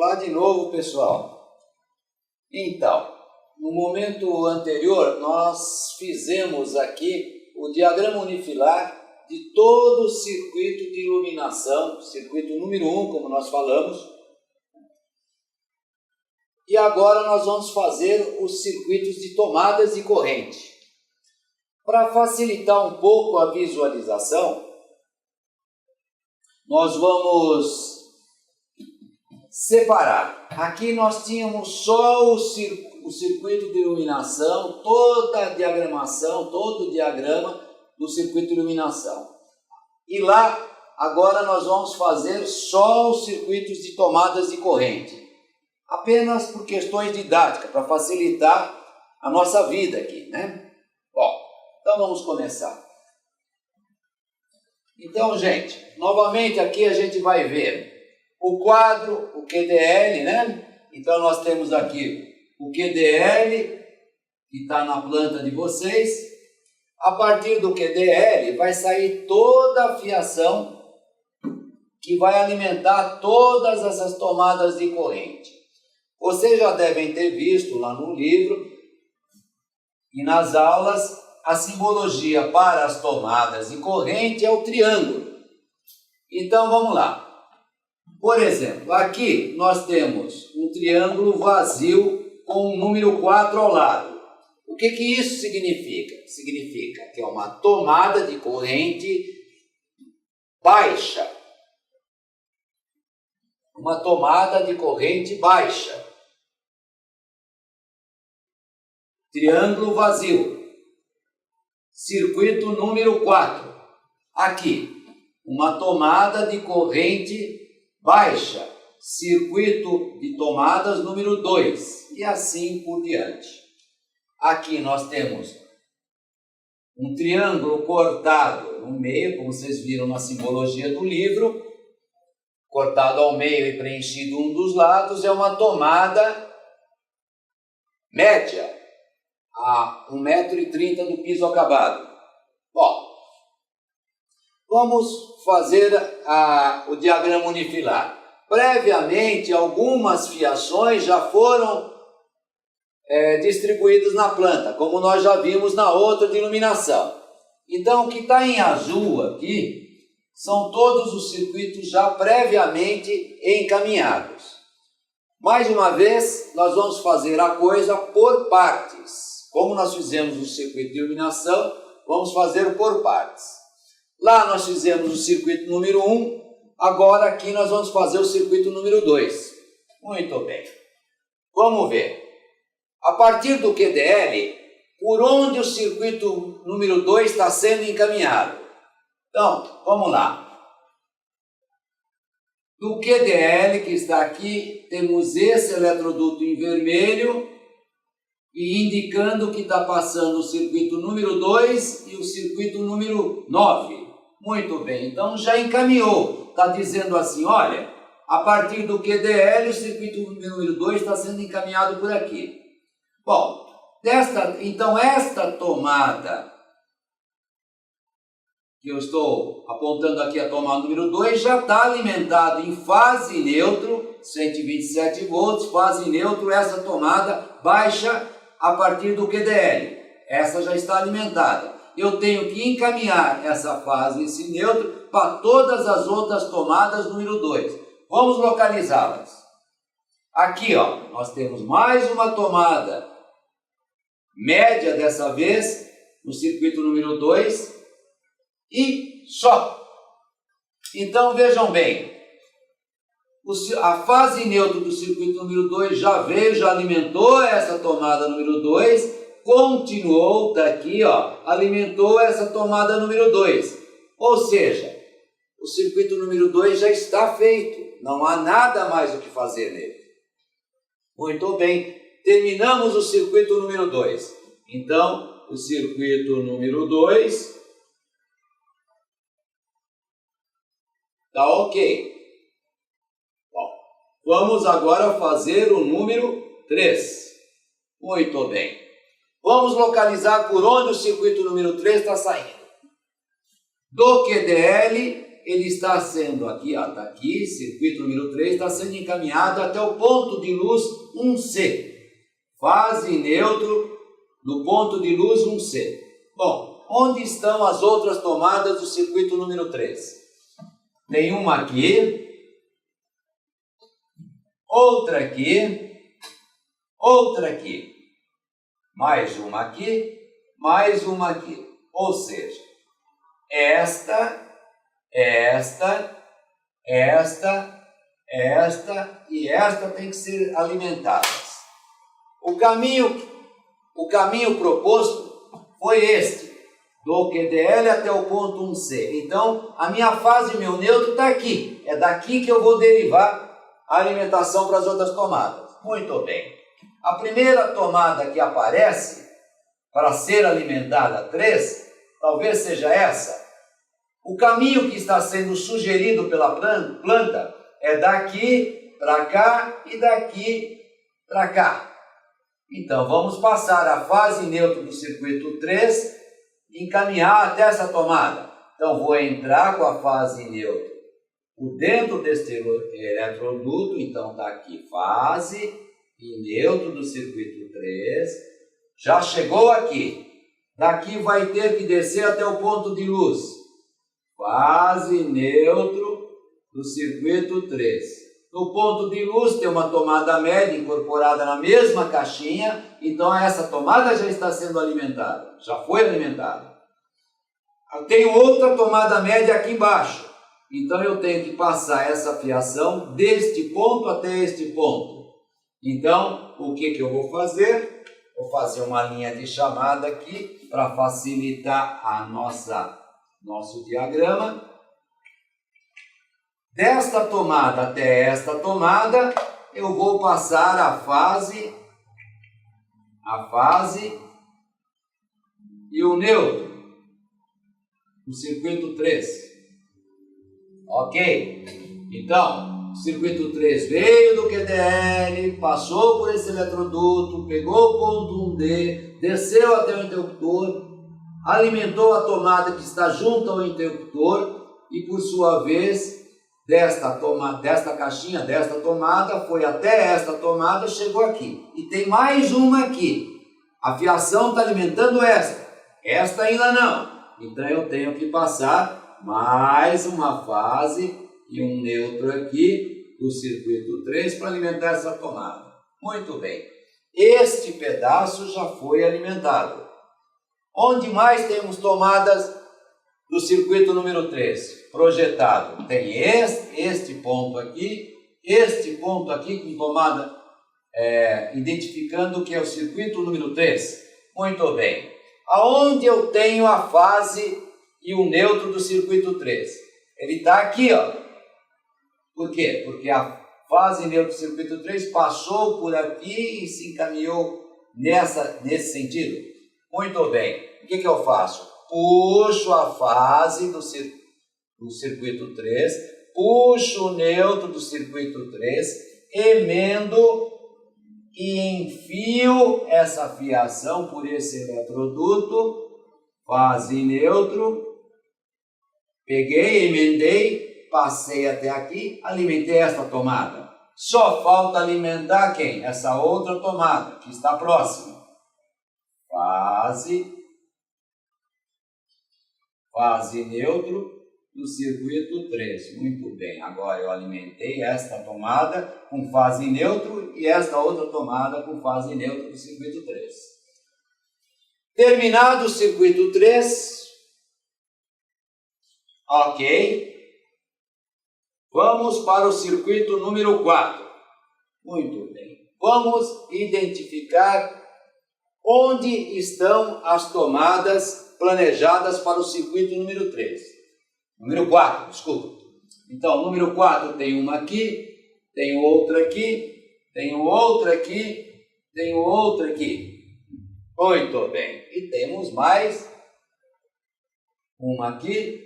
Olá de novo, pessoal. Então, no momento anterior, nós fizemos aqui o diagrama unifilar de todo o circuito de iluminação, circuito número 1, como nós falamos. E agora nós vamos fazer os circuitos de tomadas de corrente. Para facilitar um pouco a visualização, nós vamos separar. Aqui nós tínhamos só o circuito de iluminação, toda a diagramação, todo o diagrama do circuito de iluminação. E lá, agora nós vamos fazer só os circuitos de tomadas de corrente. Apenas por questões didáticas, para facilitar a nossa vida aqui, né? Bom, então vamos começar. Então, gente, novamente aqui a gente vai ver o quadro, o QDL, né? Então nós temos aqui o QDL, que está na planta de vocês. A partir do QDL vai sair toda a fiação que vai alimentar todas essas tomadas de corrente. Vocês já devem ter visto lá no livro e nas aulas a simbologia para as tomadas de corrente é o triângulo. Então vamos lá. Por exemplo, aqui nós temos um triângulo vazio com o número 4 ao lado. O que isso significa? Significa que é uma tomada de corrente baixa. Uma tomada de corrente baixa. Triângulo vazio. Circuito número 4. Aqui, uma tomada de corrente baixa. Circuito de tomadas número 2. E assim por diante. Aqui nós temos um triângulo cortado no meio, como vocês viram na simbologia do livro. Cortado ao meio e preenchido um dos lados, é uma tomada média, a 1,30 m do piso acabado. Bom, vamos fazer o diagrama unifilar. Previamente, algumas fiações já foram distribuídas na planta, como nós já vimos na outra de iluminação. Então, o que está em azul aqui são todos os circuitos já previamente encaminhados. Mais uma vez, nós vamos fazer a coisa por partes. Como nós fizemos o circuito de iluminação, vamos fazer por partes. Lá nós fizemos o circuito número 1, agora aqui nós vamos fazer o circuito número 2. Muito bem. Vamos ver. A partir do QDL, por onde o circuito número 2 está sendo encaminhado? Então, vamos lá. Do QDL, que está aqui, temos esse eletroduto em vermelho e indicando que está passando o circuito número 2 e o circuito número 9. Muito bem, então já encaminhou. Está dizendo assim, olha, a partir do QDL, o circuito número 2 está sendo encaminhado por aqui. Bom, então esta tomada que eu estou apontando aqui, a tomada número 2, já está alimentada em fase neutro, 127 volts, fase neutro, essa tomada baixa a partir do QDL. Essa já está alimentada. Eu tenho que encaminhar essa fase, esse neutro, para todas as outras tomadas número 2. Vamos localizá-las. Aqui, ó, nós temos mais uma tomada média dessa vez, no circuito número 2. E só. Então vejam bem, a fase neutra do circuito número 2 já veio, já alimentou essa tomada número 2, continuou daqui, ó, alimentou essa tomada número 2. Ou seja, o circuito número 2 já está feito, não há nada mais o que fazer nele. Muito bem, terminamos o circuito número 2. Então, o circuito número 2 está ok. Bom, vamos agora fazer o número 3. Muito bem. Vamos localizar por onde o circuito número 3 está saindo. Do QDL ele está sendo aqui, ó, está aqui, circuito número 3, está sendo encaminhado até o ponto de luz 1C. Fase e neutro no ponto de luz 1C. Bom, onde estão as outras tomadas do circuito número 3? Tem uma aqui, outra aqui, outra aqui, mais uma aqui, mais uma aqui. Ou seja, esta e esta tem que ser alimentadas. O caminho proposto foi este, do QDL até o ponto 1C. Então, a minha fase e meu neutro está aqui. É daqui que eu vou derivar a alimentação para as outras tomadas. Muito bem. A primeira tomada que aparece para ser alimentada 3, talvez seja essa. O caminho que está sendo sugerido pela planta é daqui para cá e daqui para cá. Então, vamos passar a fase neutra do circuito 3 e encaminhar até essa tomada. Então, vou entrar com a fase neutra por dentro deste eletroduto. Então, está aqui fase e neutro do circuito 3. Já chegou aqui. Daqui vai ter que descer até o ponto de luz. Fase neutro do circuito 3. No ponto de luz tem uma tomada média incorporada na mesma caixinha, então essa tomada já está sendo alimentada, já foi alimentada. Eu tenho outra tomada média aqui embaixo, então eu tenho que passar essa fiação deste ponto até este ponto. Então, o que eu vou fazer? Vou fazer uma linha de chamada aqui para facilitar a nosso diagrama. Desta tomada até esta tomada, eu vou passar a fase e o neutro do circuito 3. Ok? Então, o circuito 3 veio do QDL, passou por esse eletroduto, pegou o ponto 1D, desceu até o interruptor, alimentou a tomada que está junto ao interruptor e, por sua vez, desta caixinha, desta tomada, foi até esta tomada, chegou aqui. E tem mais uma aqui. A fiação está alimentando esta ainda não. Então eu tenho que passar mais uma fase e um neutro aqui do circuito 3 para alimentar essa tomada. Muito bem. Este pedaço já foi alimentado. Onde mais temos tomadas do circuito número 3 projetado? Tem este ponto aqui com tomada identificando que é o circuito número 3. Muito bem. Aonde eu tenho a fase e o neutro do circuito 3? Ele está aqui, ó. Por quê? Porque a fase e neutro do circuito 3 passou por aqui e se encaminhou nesse sentido. Muito bem. O que eu faço? Puxo a fase do circuito 3, puxo o neutro do circuito 3, emendo e enfio essa fiação por esse eletroduto, fase e neutro, peguei, emendei, passei até aqui, alimentei esta tomada. Só falta alimentar quem? Essa outra tomada, que está próxima. Fase neutro do circuito 3. Muito bem. Agora eu alimentei esta tomada com fase neutro e esta outra tomada com fase neutro do circuito 3. Terminado o circuito 3. Ok. Vamos para o circuito número 4. Muito bem. Vamos identificar onde estão as tomadas planejadas para o circuito número 3. Número 4, desculpa. Então, número 4 tem uma aqui, tem outra aqui, tem outra aqui, tem outra aqui. Muito bem. E temos mais uma aqui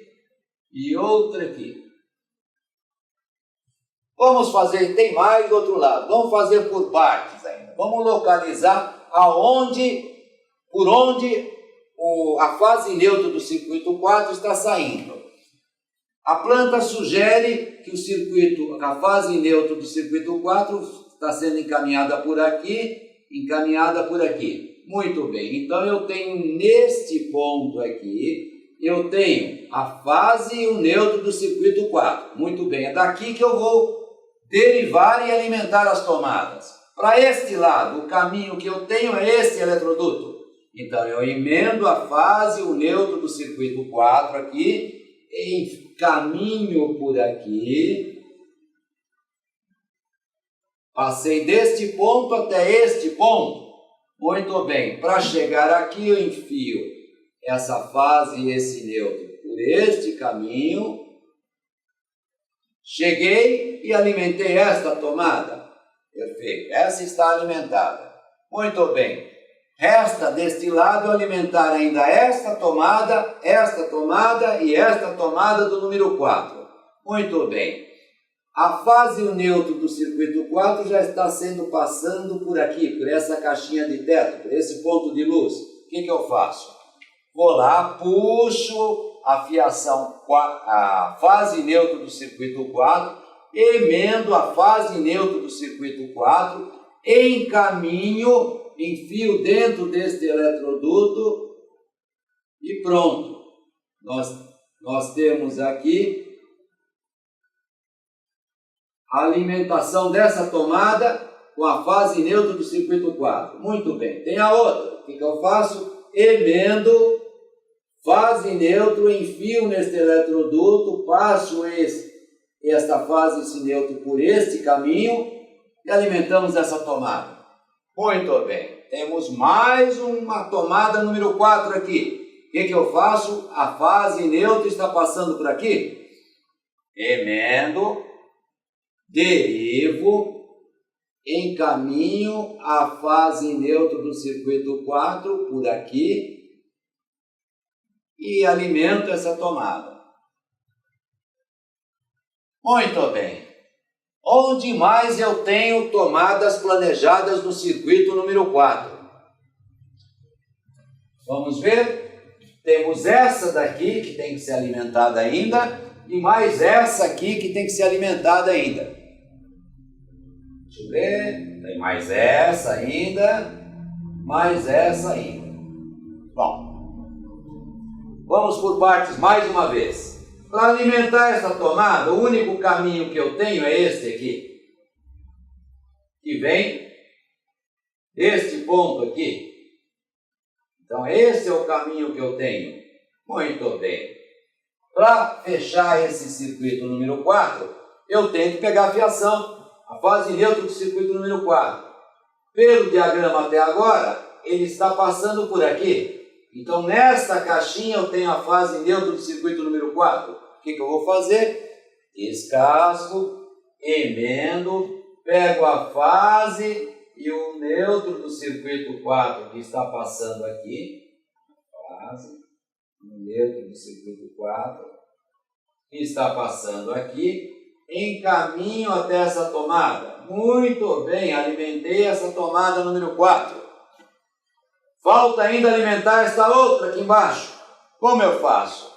e outra aqui. Vamos fazer, tem mais do outro lado. Vamos fazer por partes ainda. Vamos localizar por onde a fase neutra do circuito 4 está saindo. A planta sugere que a fase neutro do circuito 4 está sendo encaminhada por aqui, encaminhada por aqui. Muito bem, então eu tenho neste ponto aqui, eu tenho a fase e o neutro do circuito 4. Muito bem, é daqui que eu vou derivar e alimentar as tomadas. Para este lado, o caminho que eu tenho é este eletroduto. Então eu emendo a fase e o neutro do circuito 4 aqui, caminho por aqui, passei deste ponto até este ponto. Muito bem, para chegar aqui eu enfio essa fase e esse neutro por este caminho. Cheguei e alimentei esta tomada. Perfeito, essa está alimentada. Muito bem, resta deste lado eu alimentar ainda esta tomada e esta tomada do número 4. Muito bem. A fase e o neutro do circuito 4 já está passando por aqui, por essa caixinha de teto, por esse ponto de luz. O que eu faço? Vou lá, puxo a fiação, a fase e neutro do circuito 4, emendo a fase e neutro do circuito 4, encaminho, enfio dentro deste eletroduto e pronto. Nós temos aqui a alimentação dessa tomada com a fase neutra do circuito 4. Muito bem. Tem a outra. O que eu faço? Emendo, fase neutro, enfio neste eletroduto, passo esta fase, esse neutro por este caminho e alimentamos essa tomada. Muito bem. Temos mais uma tomada número 4 aqui. O que eu faço? A fase neutra está passando por aqui. Emendo, derivo, encaminho a fase neutra do circuito 4 por aqui e alimento essa tomada. Muito bem. Onde mais eu tenho tomadas planejadas no circuito número 4? Vamos ver? Temos essa daqui que tem que ser alimentada ainda e mais essa aqui que tem que ser alimentada ainda. Deixa eu ver, tem mais essa ainda, mais essa ainda. Bom, vamos por partes mais uma vez. Para alimentar essa tomada, o único caminho que eu tenho é este aqui, que vem deste ponto aqui. Então esse é o caminho que eu tenho. Muito bem. Para fechar esse circuito número 4, eu tenho que pegar a fiação. A fase neutra do circuito número 4. Pelo diagrama até agora, ele está passando por aqui. Então, nesta caixinha eu tenho a fase neutra do circuito número 4. O que eu vou fazer? Descasco, emendo, pego a fase e o neutro do circuito 4 que está passando aqui. Fase, o neutro do circuito 4 que está passando aqui. Encaminho até essa tomada. Muito bem, alimentei essa tomada número 4. Falta ainda alimentar esta outra aqui embaixo. Como eu faço?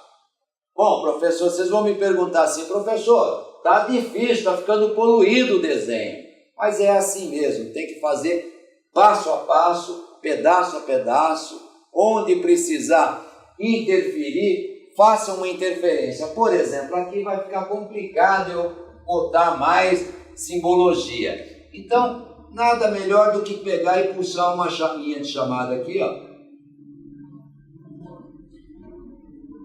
Bom, professor, vocês vão me perguntar assim, professor, tá difícil, está ficando poluído o desenho. Mas é assim mesmo, tem que fazer passo a passo, pedaço a pedaço, onde precisar interferir, faça uma interferência. Por exemplo, aqui vai ficar complicado eu botar mais simbologia. Então, nada melhor do que pegar e puxar uma chaminha de chamada aqui, ó,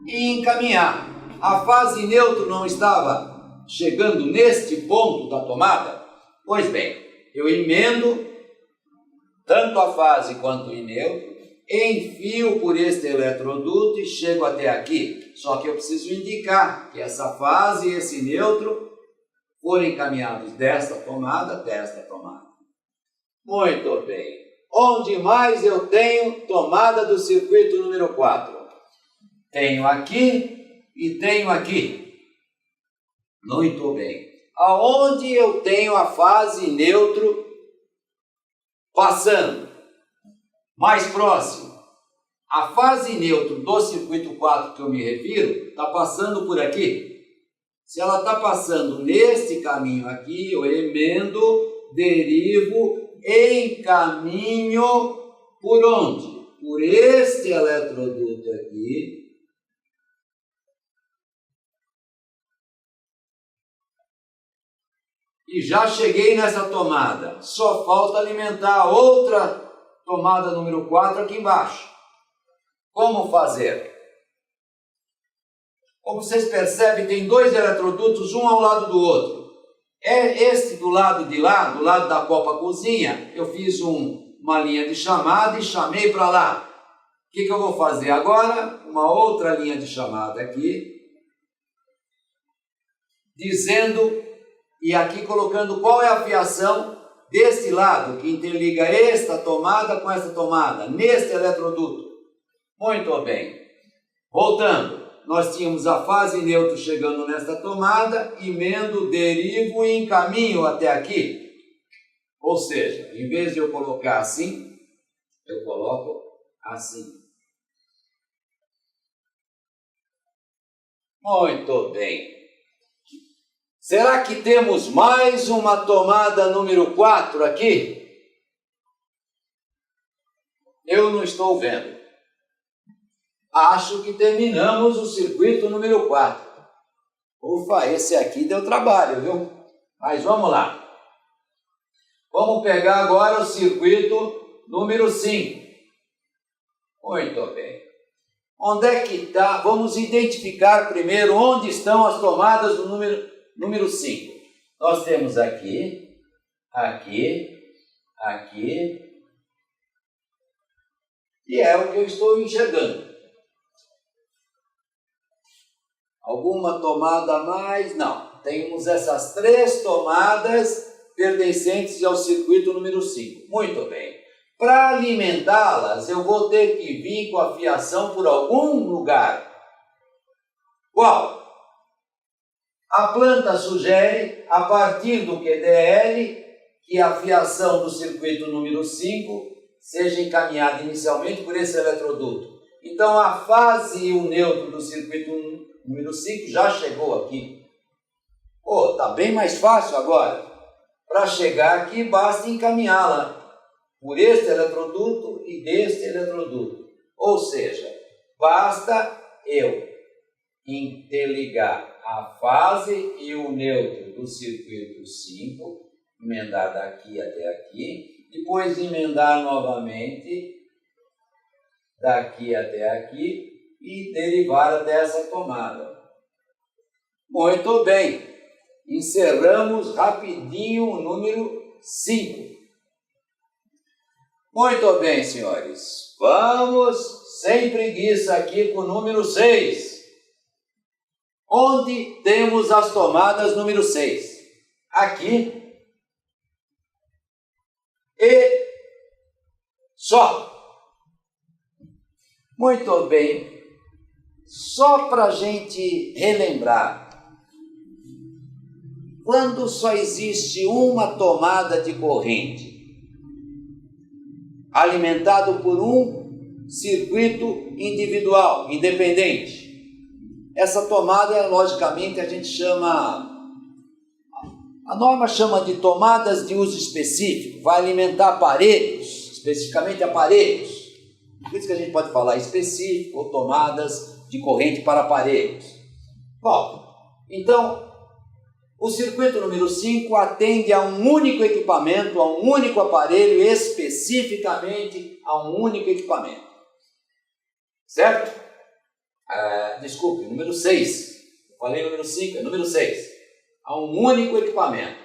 e encaminhar. A fase neutro não estava chegando neste ponto da tomada? Pois bem, eu emendo tanto a fase quanto o neutro, enfio por este eletroduto e chego até aqui. Só que eu preciso indicar que essa fase e esse neutro foram encaminhados desta tomada até esta tomada. Muito bem. Onde mais eu tenho tomada do circuito número 4? Tenho aqui e tenho aqui. Muito bem. Aonde eu tenho a fase neutro passando? Mais próximo. A fase neutro do circuito 4 que eu me refiro está passando por aqui. Se ela está passando neste caminho aqui, eu emendo, derivo, encaminho por onde? Por este eletroduto aqui. E já cheguei nessa tomada. Só falta alimentar a outra tomada número 4 aqui embaixo. Como fazer? Como vocês percebem, tem dois eletrodutos, um ao lado do outro. Este do lado de lá, do lado da copa cozinha, eu fiz uma linha de chamada e chamei para lá. O que eu vou fazer agora? Uma outra linha de chamada aqui, dizendo, e aqui colocando qual é a fiação deste lado, que interliga esta tomada com esta tomada, neste eletroduto. Muito bem. Voltando, nós tínhamos a fase neutro chegando nesta tomada, emendo, derivo e encaminho até aqui. Ou seja, em vez de eu colocar assim, eu coloco assim. Muito bem. Será que temos mais uma tomada número 4 aqui? Eu não estou vendo. Acho que terminamos o circuito número 4. Ufa, esse aqui deu trabalho, viu? Mas vamos lá. Vamos pegar agora o circuito número 5. Muito bem. Onde é que está? Vamos identificar primeiro onde estão as tomadas do número 5. Nós temos aqui, aqui, aqui, e é o que eu estou enxergando. Alguma tomada a mais? Não. Temos essas 3 tomadas pertencentes ao circuito número 5. Muito bem. Para alimentá-las, eu vou ter que vir com a fiação por algum lugar. Qual? A planta sugere, a partir do QDL, que a fiação do circuito número 5 seja encaminhada inicialmente por esse eletroduto. Então, a fase e o neutro do circuito número 5 já chegou aqui. Pô, tá bem mais fácil agora. Para chegar aqui, basta encaminhá-la por este eletroduto e deste eletroduto. Ou seja, basta eu interligar a fase e o neutro do circuito 5, emendar daqui até aqui, depois emendar novamente daqui até aqui e derivar até essa tomada. Muito bem, encerramos rapidinho o número 5. Muito bem, senhores, vamos sem preguiça aqui com o número 6. Onde temos as tomadas número 6? Aqui e só. Muito bem. Só para a gente relembrar, quando só existe uma tomada de corrente, alimentado por um circuito individual, independente, essa tomada, logicamente, a gente chama, a norma chama de tomadas de uso específico, vai alimentar aparelhos, especificamente aparelhos. Por isso que a gente pode falar específico ou tomadas de corrente para aparelhos. Bom, então, o circuito número 5 atende a um único equipamento, a um único aparelho, especificamente a um único equipamento. Certo? Desculpe, número 6. Eu falei número 5, é número 6. A um único equipamento.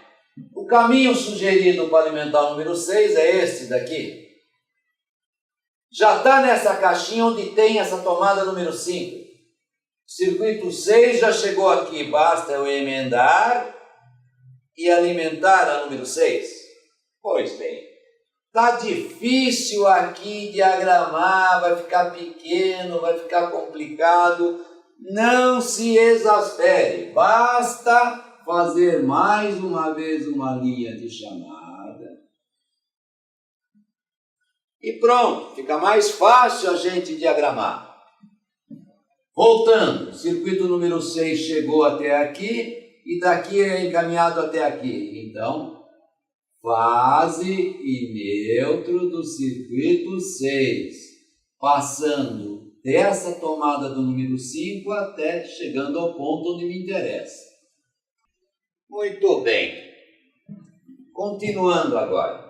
O caminho sugerido para alimentar o número 6 é este daqui. Já está nessa caixinha onde tem essa tomada número 5. Circuito 6 já chegou aqui, basta eu emendar e alimentar a número 6. Pois bem, está difícil aqui diagramar, vai ficar pequeno, vai ficar complicado. Não se exaspere, basta fazer mais uma vez uma linha de chamada. E pronto, fica mais fácil a gente diagramar. Voltando, o circuito número 6 chegou até aqui e daqui é encaminhado até aqui. Então, fase e neutro do circuito 6, passando dessa tomada do número 5 até chegando ao ponto onde me interessa. Muito bem. Continuando agora.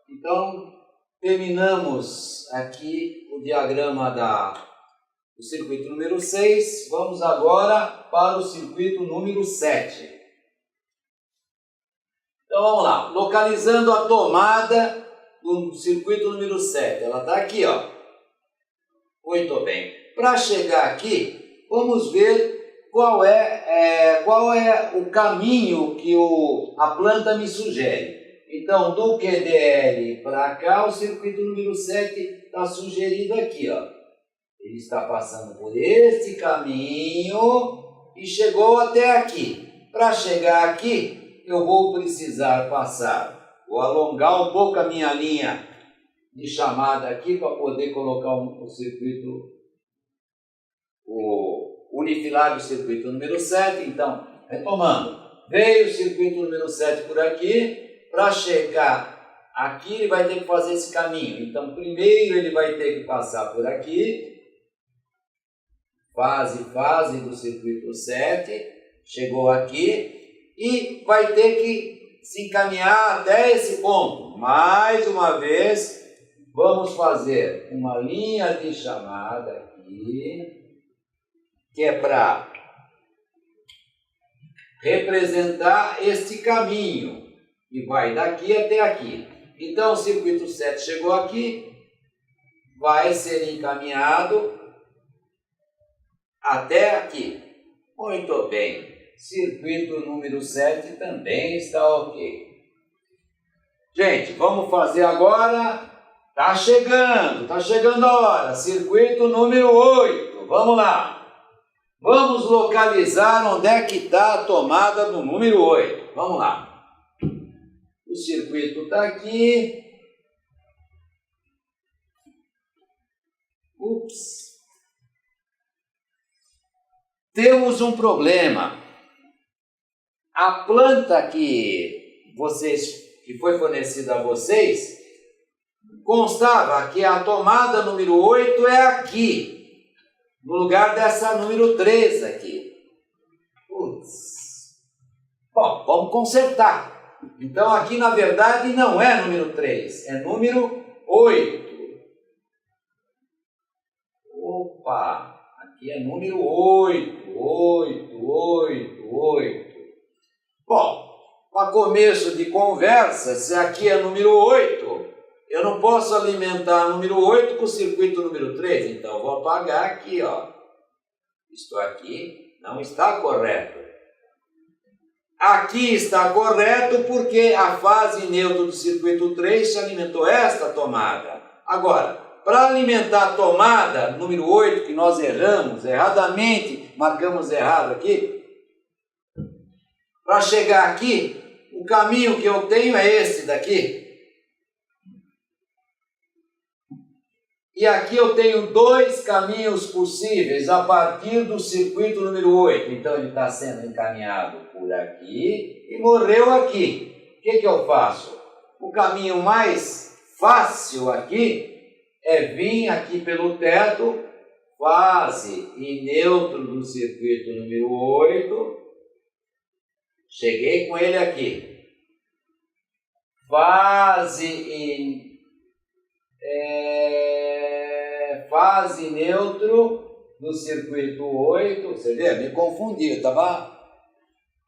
Então, terminamos aqui o diagrama do circuito número 6. Vamos agora para o circuito número 7. Então, vamos lá. Localizando a tomada do circuito número 7. Ela está aqui, ó. Muito bem. Para chegar aqui, vamos ver qual é o caminho que a planta me sugere. Então, do QDL para cá, o circuito número 7 está sugerido aqui, ó. Ele está passando por este caminho e chegou até aqui. Para chegar aqui, eu vou precisar passar, vou alongar um pouco a minha linha de chamada aqui para poder colocar o circuito, o unifilar do circuito número 7. Então, retomando, veio o circuito número 7 por aqui. Para chegar aqui, ele vai ter que fazer esse caminho. Então, primeiro ele vai ter que passar por aqui. Fase do circuito 7. Chegou aqui. E vai ter que se encaminhar até esse ponto. Mais uma vez, vamos fazer uma linha de chamada aqui, que é para representar este caminho. E vai daqui até aqui. Então, o circuito 7 chegou aqui, vai ser encaminhado até aqui. Muito bem. Circuito número 7 também está ok. Gente, vamos fazer agora. Tá chegando a hora. Circuito número 8. Vamos lá. Vamos localizar onde é que está a tomada do número 8. Vamos lá. O circuito está aqui. Ups. Temos um problema. A planta que foi fornecida a vocês, constava que a tomada número 8 é aqui, no lugar dessa número 3 aqui. Putz. Bom, vamos consertar. Então, aqui, na verdade, não é número 3, é número 8. Opa, aqui é número 8. Bom, para começo de conversa, se aqui é número 8, eu não posso alimentar número 8 com o circuito número 3, então eu vou apagar aqui, ó. Isto aqui não está correto. Aqui está correto porque a fase neutra do circuito 3 se alimentou esta tomada. Agora, para alimentar a tomada número 8, que nós erramos, erradamente, marcamos errado aqui, para chegar aqui, o caminho que eu tenho é esse daqui. E aqui eu tenho dois caminhos possíveis a partir do circuito número 8. Então ele está sendo encaminhado por aqui e morreu aqui. O que eu faço? O caminho mais fácil aqui é vir aqui pelo teto, fase e neutro do circuito número 8. Cheguei com ele aqui. Fase neutro do circuito 8. Você vê? Me confundi. Eu estava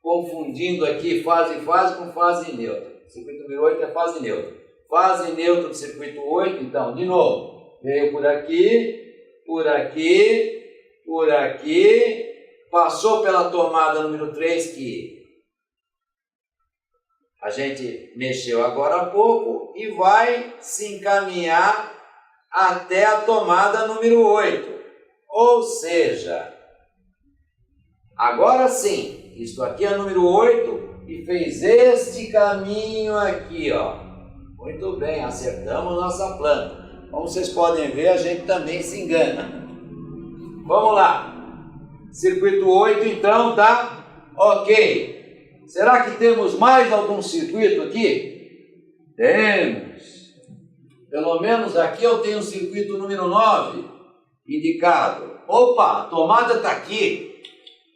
confundindo aqui fase com fase neutra. Circuito número 8 é fase neutra. Fase neutra do circuito 8. Então, de novo. Veio por aqui, por aqui, por aqui. Passou pela tomada número 3 que a gente mexeu agora há pouco e vai se encaminhar até a tomada número 8. Ou seja, agora sim, isto aqui é o número 8 e fez este caminho aqui, ó. Muito bem, acertamos nossa planta. Como vocês podem ver, a gente também se engana. Vamos lá. Circuito 8, então, tá ok. Será que temos mais algum circuito aqui? Temos. Pelo menos aqui eu tenho o circuito número 9 indicado. Opa, a tomada está aqui.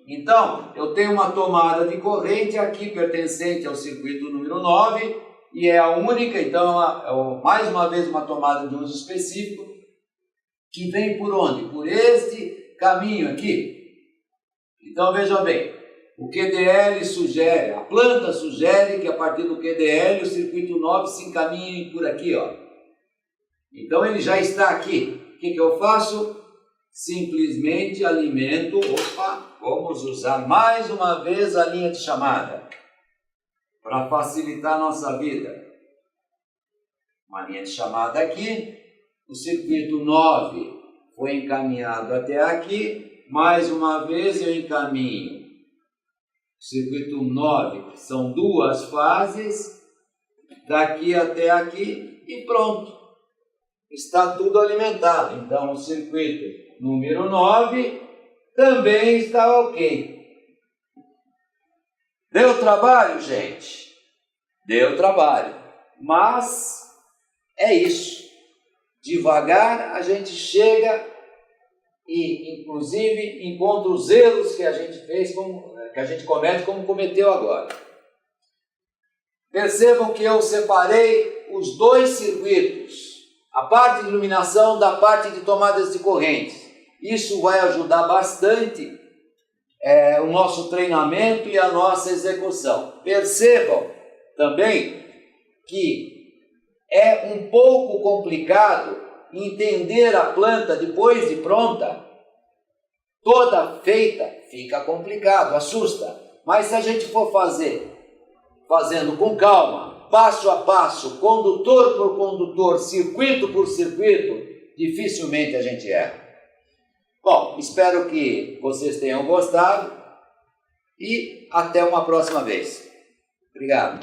Então, eu tenho uma tomada de corrente aqui pertencente ao circuito número 9 e é a única, então, mais uma vez uma tomada de uso específico que vem por onde? Por este caminho aqui. Então, veja bem, o QDL sugere, a planta sugere que a partir do QDL o circuito 9 se encaminhe por aqui, ó. Então, ele já está aqui. O que eu faço? Simplesmente alimento, vamos usar mais uma vez a linha de chamada para facilitar a nossa vida. Uma linha de chamada aqui, o circuito 9 foi encaminhado até aqui, mais uma vez eu encaminho o circuito 9, que são duas fases, daqui até aqui e pronto. Está tudo alimentado. Então, o circuito número 9 também está ok. Deu trabalho, gente? Deu trabalho. Mas é isso. Devagar a gente chega e, inclusive, encontra os erros que a gente fez, que a gente comete como cometeu agora. Percebam que eu separei os dois circuitos. A parte de iluminação da parte de tomadas de correntes. Isso vai ajudar bastante o nosso treinamento e a nossa execução. Percebam também que é um pouco complicado entender a planta depois de pronta. Toda feita fica complicado, assusta. Mas se a gente for fazendo com calma, passo a passo, condutor por condutor, circuito por circuito, dificilmente a gente erra. Bom, espero que vocês tenham gostado e até uma próxima vez. Obrigado.